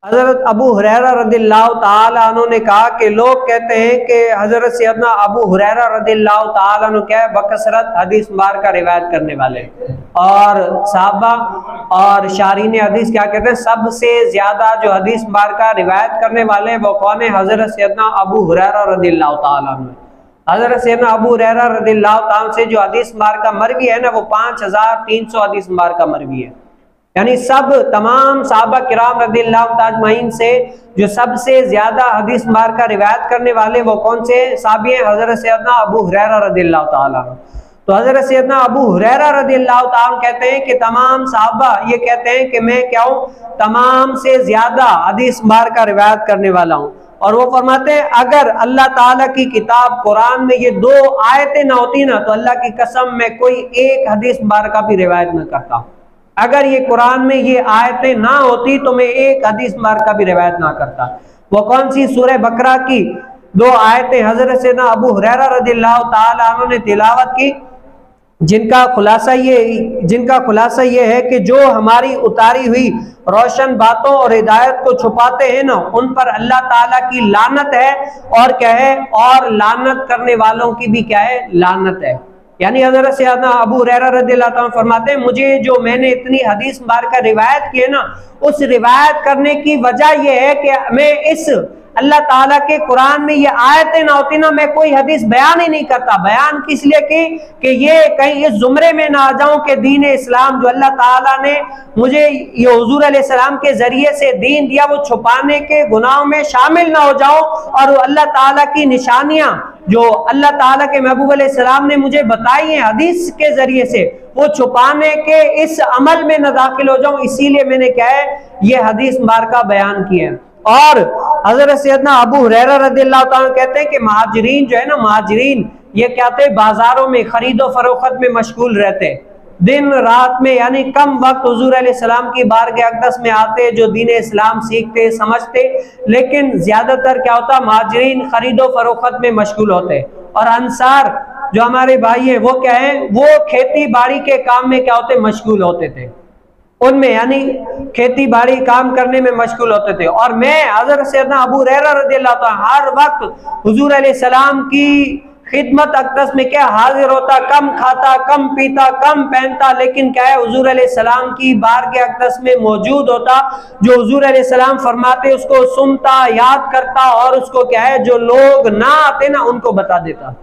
हजरत अबू हुरैरा रदिल्लाहु ताला अन्हु ने कहा कि लोग कहते हैं कि हजरत सैयदना अबू हुरैरा रदिल्लाहु ताला अन्हु क्या है, बकसरत हदीस बार का रिवायत करने वाले, और साहबा और शारीन हदीस क्या कहते हैं, सबसे ज्यादा जो हदीस बार का रिवायत करने वाले वो कौन है? हजरत सैयदना अबू हुरैरा रदिल्लाहु ताला अन्हु। हजरत सैयदना अबू हुरैरा रदिल्लाहु ताला से जो हदीस बार का मरवी है ना, वो 5300 हदीस बार का मरवी है। यानी सब तमाम साहबा किराम रदिल्लाहु ताजमाइन से जो सबसे ज्यादा हदीस बार का रिवायत करने वाले वो कौन से साहबी हैं? हजरत सैयदना अबू हुरैरा रदिल्लाहु ताला। तो हजरत सैयदना अबू हुरैरा रदिल्लाहु ताला कहते हैं कि तमाम साहबा ये कहते हैं कि मैं क्या हूँ, तमाम से ज्यादा हदीस बार का रिवायत करने वाला हूँ। और वो फरमाते हैं अगर अल्लाह ताला की किताब कुरान में ये 2 आयतें ना होती ना, तो अल्लाह की कसम मैं कोई एक हदीस बार का भी रिवायत न करता। अगर ये कुरान में ये आयतें ना होती तो मैं एक हदीस बार का भी रिवायत ना करता। वो कौन सी? सूरह बकरा की 2 आयतें हजरत सैयदना अबू हुरैरा रदिल्लाहु ताला अन्हु ने तिलावत की, जिनका खुलासा ये है कि जो हमारी उतारी हुई रोशन बातों और हिदायत को छुपाते हैं ना, उन पर अल्लाह ताला की लानत है। और क्या है? और लानत करने वालों की भी क्या है? लानत है। यानी हजरत सैयदना अबू हुरैरा रदियल्लाहु ताला फरमाते हैं मुझे जो मैंने इतनी हदीस बार का रिवायत की है ना, उस रिवायत करने की वजह यह है कि मैं इस अल्लाह ताला के कुरान में ये आयतें ना होती ना, मैं कोई हदीस बयान ही नहीं करता। बयान किस लिए कि ये कहीं इस जुमरे में ना आ जाऊं कि दीन इस्लाम जो अल्लाह ताला ने मुझे ये हुजूर अलैहिस्सलाम के जरिए से दीन दिया वो छुपाने के गुनाहों में शामिल ना हो जाऊं, और अल्लाह ताला की निशानियां जो अल्लाह ताला के महबूब अलैहिस्सलाम ने मुझे बताई हैं हदीस के जरिए से, वो छुपाने के इस अमल में न दाखिल हो जाऊं। इसीलिए मैंने क्या है, ये हदीस बार का बयान किया है। और हजरत सैयदना अबू हुरैरा रदियल्लाहु ताला कहते हैं कि महाजिरीन जो है ना, महाजिरीन ये क्या थे, बाजारों में खरीदो फरोख्त में मशगूल रहते, दिन रात में, यानी कम वक्त हुजूर अलैहिस्सलाम की बारगाह अक़दस में आते, जो दीन इस्लाम सीखते समझते, लेकिन ज्यादातर क्या होता, महाजिरीन खरीदो फरोख्त में मशगूल होते। और अंसार जो हमारे भाई हैं वो क्या है, वो खेती बाड़ी के काम में क्या होते, मशगूल होते थे, उनमें यानी खेती बाड़ी काम करने में मशगूल होते थे। और मैं हज़रत सैयदना अबू हुरैरा रज़ियल्लाहु ताला हर वक्त हुजूर अलैहिस्सलाम की खिदमत अक़दस में क्या हाजिर होता, कम खाता, कम पीता, कम पहनता, लेकिन क्या है, हुजूर अलैहिस्सलाम की बारगाह अक़दस में मौजूद होता। जो हुजूर अलैहिस्सलाम फरमाते उसको सुनता, याद करता, और उसको क्या है, जो लोग ना आते ना उनको बता देता।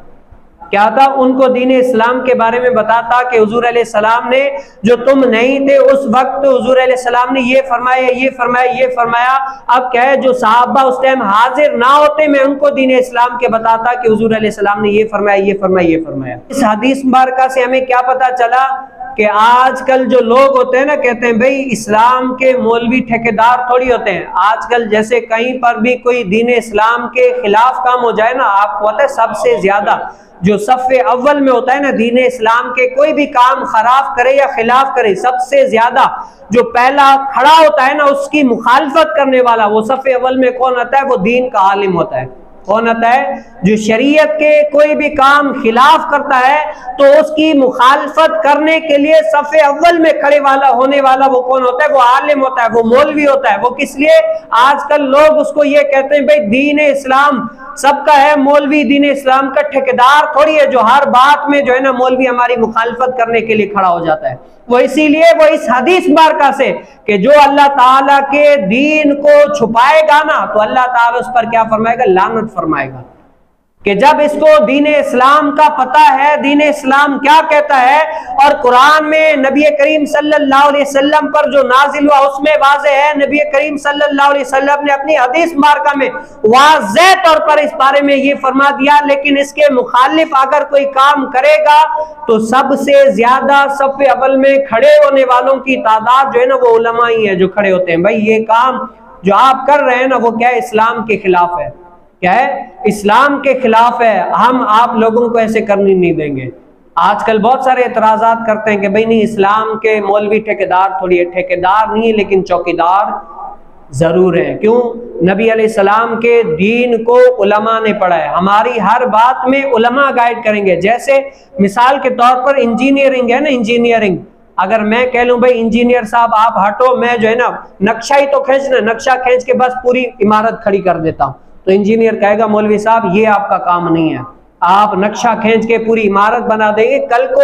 क्या था, उनको दीन इस्लाम के बारे में बताता कि हुजूर अलैहिस्सलाम ने, जो तुम नहीं थे उस वक्त हुजूर अलैहिस्सलाम ने ये फरमाया, ये फरमाया, ये फरमाया। अब क्या है, जो साहबा उस टाइम हाजिर ना होते, मैं उनको दीन इस्लाम के बताता कि हुजूर अलैहिस्सलाम ने ये फरमाया, ये फरमाया, ये फरमाया। इस हदीस मुबारका से हमें क्या पता चला कि आजकल जो लोग होते हैं ना, कहते हैं भाई इस्लाम के मौलवी ठेकेदार थोड़ी होते हैं। आजकल जैसे कहीं पर भी कोई दीन इस्लाम के खिलाफ काम हो जाए ना, आपको पता है सबसे ज्यादा जो सफ़े अव्वल में होता है ना, दीन इस्लाम के कोई भी काम खराब करे या खिलाफ करे, सबसे ज्यादा जो पहला खड़ा होता है ना उसकी मुखालफत करने वाला, वो सफ़े अव्वल में कौन होता है? वो दीन का आलिम होता है। कौन होता है? जो शरीयत के कोई भी काम खिलाफ करता है तो उसकी मुखालफत करने के लिए सफ़े अव्वल में खड़े वाला होने वाला वो कौन होता है? वो आलिम होता है, वो मौलवी होता है। वो किस लिए? आजकल लोग उसको ये कहते हैं भाई दीन इस्लाम सबका है, मौलवी दीन इस्लाम का ठेकेदार थोड़ी है जो हर बात में जो है ना मौलवी हमारी मुखालफत करने के लिए खड़ा हो जाता है। वो इसीलिए वो इस हदीस बारका से कि जो अल्लाह ताला के दीन को छुपाएगा ना, तो अल्लाह ताला उस पर क्या फरमाएगा? लानत फरमाएगा। कि जब इसको दीन इस्लाम का पता है, दीन इस्लाम क्या कहता है, और कुरान में नबी करीम सल्लल्लाहु अलैहि वसल्लम पर जो नाजिल हुआ उसमें वाज़े है, नबी करीम सल्लल्लाहु अलैहि वसल्लम ने अपनी हदीस मुबारका में वाज़े तौर पर इस बारे में ये फरमा दिया। लेकिन इसके मुखालिफ अगर कोई काम करेगा तो सबसे ज्यादा सफ़े अव्वल में खड़े होने वालों की तादाद जो है ना वो उलमा ही है जो खड़े होते हैं। भाई ये काम जो आप कर रहे हैं ना वो क्या है? इस्लाम के खिलाफ है। क्या है? इस्लाम के खिलाफ है। हम आप लोगों को ऐसे करने नहीं देंगे। आजकल बहुत सारे एतराज़ात करते हैं कि भाई नहीं इस्लाम के मौलवी ठेकेदार थोड़ी है। ठेकेदार नहीं है लेकिन चौकीदार जरूर है। क्यों? नबी अलैहिस्सलाम के दीन को उलमा ने पढ़ा है। हमारी हर बात में उलमा गाइड करेंगे। जैसे मिसाल के तौर पर इंजीनियरिंग है ना, इंजीनियरिंग अगर मैं कह लूं भाई इंजीनियर साहब आप हटो, मैं जो है ना नक्शा ही तो खींचना, नक्शा खींच के बस पूरी इमारत खड़ी कर देता हूं, तो इंजीनियर कहेगा मौलवी साहब ये आपका काम नहीं है, आप नक्शा खींच के पूरी इमारत बना देंगे, कल को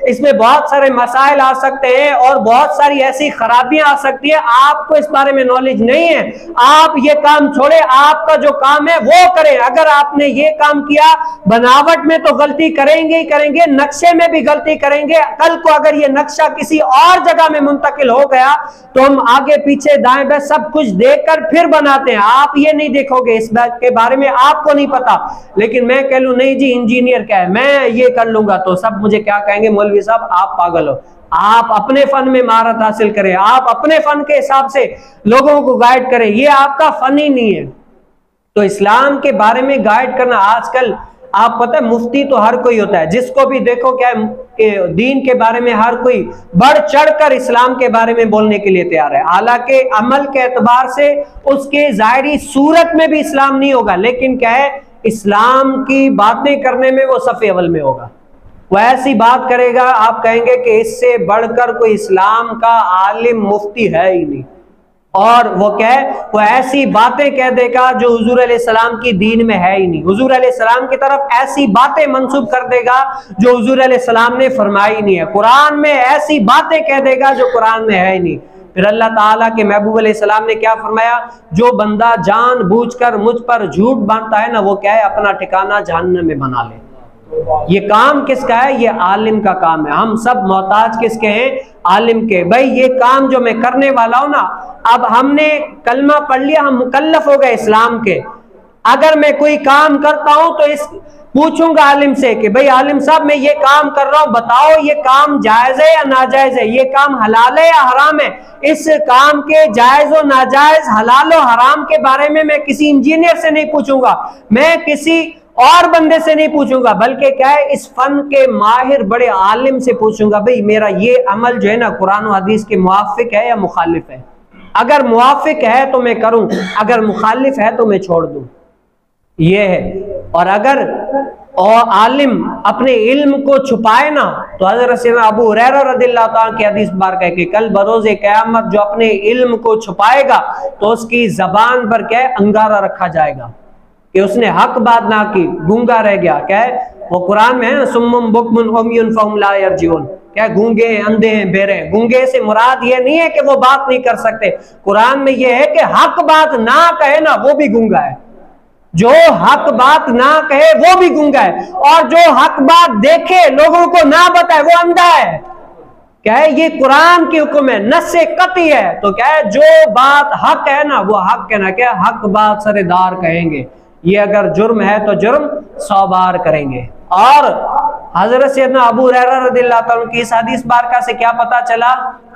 इसमें बहुत सारे मसाइल आ सकते हैं और बहुत सारी ऐसी खराबियां आ सकती है, आपको इस बारे में नॉलेज नहीं है, आप ये काम छोड़े, आपका जो काम है वो करें। अगर आपने ये काम किया, बनावट में तो गलती करेंगे ही करेंगे, नक्शे में भी गलती करेंगे, कल को अगर ये नक्शा किसी और जगह में मुंतकिल हो गया तो हम आगे पीछे दाएं बाएं सब कुछ देखकर फिर बनाते हैं, आप ये नहीं देखोगे, इस बात के बारे में आपको नहीं पता। लेकिन मैं कह लूं नहीं इंजीनियर क्या है, मैं ये कर लूंगा, तो सब मुझे क्या कहेंगे, मौलवी साहब आप पागल हो, आप अपने फन में महारत हासिल करें, आप अपने फन के हिसाब से लोगों को गाइड करें, ये आपका फन ही नहीं है। तो इस्लाम के बारे में गाइड करना, आजकल आप पता है मुफ्ती तो हर कोई होता है, जिसको भी देखो क्या है, दीन के बारे में हर कोई बढ़ चढ़कर इस्लाम के बारे में बोलने के लिए तैयार है, हालांकि अमल के एतबार से उसके जाहिरी सूरत में भी इस्लाम नहीं होगा, लेकिन क्या है इस्लाम की बातें करने में वो सफ़े अव्वल में होगा, वो ऐसी बात करेगा आप कहेंगे कि इससे बढ़कर कोई इस्लाम का आलिम मुफ्ती है ही नहीं, और वो क्या है, वो ऐसी बातें कह देगा जो हुजूर अलैहिस्सलाम की दीन में है ही नहीं, हुजूर अलैहिस्सलाम की तरफ ऐसी बातें मंसूब कर देगा जो हुजूर अलैहिस्सलाम ने फरमाई नहीं है, कुरान में ऐसी बातें कह देगा जो कुरान में है ही नहीं। फिर अल्लाह ताला के महबूब अलैहिस्सलाम ने क्या फरमाया, जो बंदा जानबूझकर मुझ पर झूठ बांधता है ना, वो क्या है अपना ठिकाना जहन्नम में बना ले। ये काम किसका है, ये आलिम का काम है, हम सब मोहताज किसके हैं, आलिम के। भाई ये काम जो मैं करने वाला हूं ना, अब हमने कलमा पढ़ लिया, हम मुकल्लफ हो गए इस्लाम के, अगर मैं कोई काम करता हूं तो इस पूछूंगा आलिम से कि भाई आलिम साहब मैं ये काम कर रहा हूं, बताओ ये काम जायज है या नाजायज है, ये काम हलाल है या हराम है। इस काम के जायज और नाजायज, हलाल और हराम के बारे में मैं किसी इंजीनियर से नहीं पूछूंगा, मैं किसी और बंदे से नहीं पूछूंगा, बल्कि क्या है इस फन के माहिर बड़े आलिम से पूछूंगा, भाई मेरा ये अमल जो है ना कुरान और हदीस के मुवाफिक है या मुखालिफ है। अगर मुवाफिक है तो मैं करूं, अगर मुखालिफ है तो मैं छोड़ दूं, ये है। और अगर और आलिम अपने इल्म को छुपाए ना, तो हज़रत सैयदना अबू हुरैरा रज़ियल्लाहु ताला की हदीस बार कह कि कल बरोज़े क़यामत जो अपने इल्म को छुपाएगा तो उसकी जबान पर क्या है अंगारा रखा जाएगा कि उसने हक बात ना की, गूंगा रह गया। क्या है वो कुरान में है ना, सुम्मुम बुकमुन उम्युन फहुम ला यरजिऊन, क्या गूंगे हैं, अंधे हैं, बहरे हैं। गूंगे से मुराद ये नहीं है कि वो बात नहीं कर सकते, कुरान में ये है कि हक बात ना कहे ना वो भी गूंगा है, जो हक बात ना कहे वो भी गूंगा है, और जो हक बात देखे लोगों को ना बताए वो अंधा है। क्या है ये कुरान की हुक्म है, नस्से कती है। तो क्या है जो बात हक है ना वो हक कहना, क्या हक बात सरेदार कहेंगे, ये अगर जुर्म है तो जुर्म 100 बार करेंगे। और हजरत सैयदना अबू हुरैरा रज़ियल्लाहु ताला की इस हदीस बारका से क्या पता चला,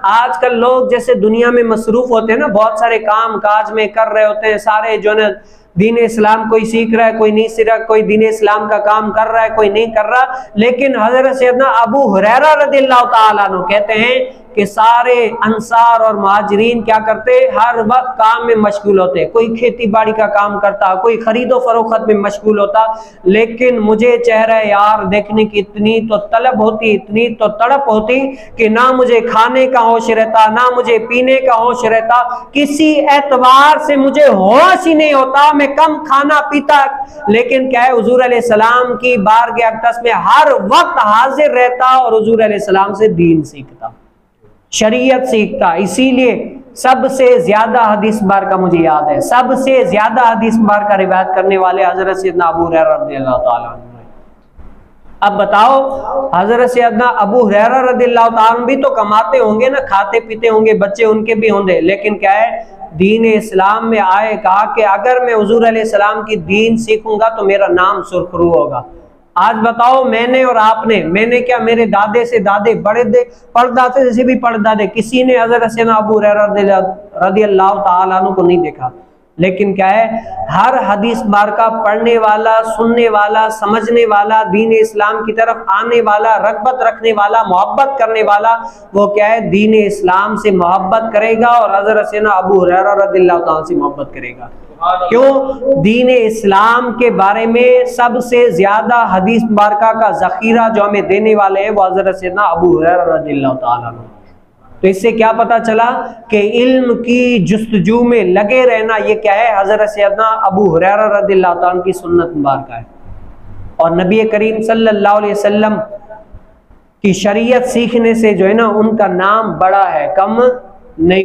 आजकल लोग जैसे दुनिया में मसरूफ होते हैं ना, बहुत सारे काम काज में कर रहे होते हैं, सारे जो है दीन इस्लाम कोई सीख रहा है, कोई नहीं सीख रहा, कोई दीन इस्लाम का काम कर रहा है, कोई नहीं कर रहा। लेकिन हजरत सैयदना अबू हुरैरा रज़ियल्लाहु ताला अन्हु कहते हैं कि सारे अंसार और मुहाजिरीन क्या करते, हर वक्त काम में मशगूल होते, कोई खेती बाड़ी का काम करता, कोई खरीदो फरोख्त में मशगूल होता, लेकिन मुझे चेहरा यार देखने की इतनी तो तलब होती, इतनी तो तड़प होती कि ना मुझे खाने का होश रहता, ना मुझे पीने का होश रहता, किसी एतबार से मुझे होश ही नहीं होता, मैं कम खाना पीता। लेकिन क्या है हुजूर अलैहिस्सलाम की बारगाह अक़दस में हर वक्त हाजिर रहता और हुजूर अलैहिस्सलाम से दीन सीखता, शरीयत सीखता। इसीलिए सबसे ज्यादा हदीस बार का मुझे याद है, सबसे ज्यादा हदीस बार का रिवायत करने वाले हजरत सैयदना अबू हुरैरा रज़ियल्लाहु ताला अन्हु। अब बताओ हजरत सैयदना अबू हुरैरा रज़ियल्लाहु ताला अन्हु भी तो कमाते होंगे ना, खाते पीते होंगे, बच्चे उनके भी होंगे, लेकिन क्या है दीन इस्लाम में आए, कहा कि अगर मैं हुजूर अलैहिस्सलाम की दीन सीखूंगा तो मेरा नाम सुरखरू होगा। आज बताओ मैंने और आपने, मैंने क्या मेरे दादे से दादे, बड़े परदादे से भी परदादे, किसी ने हज़रत सैयदना अबू हुरैरा रज़ियल्लाहु ताला अन्हु को नहीं देखा। लेकिन क्या है हर हदीस बार का पढ़ने वाला, सुनने वाला, समझने वाला, दीन इस्लाम की तरफ आने वाला, रग़बत रखने वाला, मोहब्बत करने वाला, वो क्या है दीन इस्लाम से मोहब्बत करेगा और हज़रत सैयदना अबू हुरैरा रज़ियल्लाहु ताला से मोहब्बत करेगा। क्यों? दीन इस्लाम के बारे में सबसे ज्यादा हदीस मुबारका का जखीरा जो हमें देने वाले हैं वो हज़रत सैयदना अबू हुरैरा रज़ियल्लाहु ताला अन्हु। तो इससे क्या पता चला कि इल्म की जुस्तजू में लगे रहना ये क्या है, हजरत सैयदना अबू हुरैरा रज़ियल्लाहु ताला अन्हु की सुन्नत मुबारक है। और नबी करीम सल्लल्लाहु अलैहि वसल्लम की शरीयत सीखने से जो है ना उनका नाम बड़ा है, कम नहीं।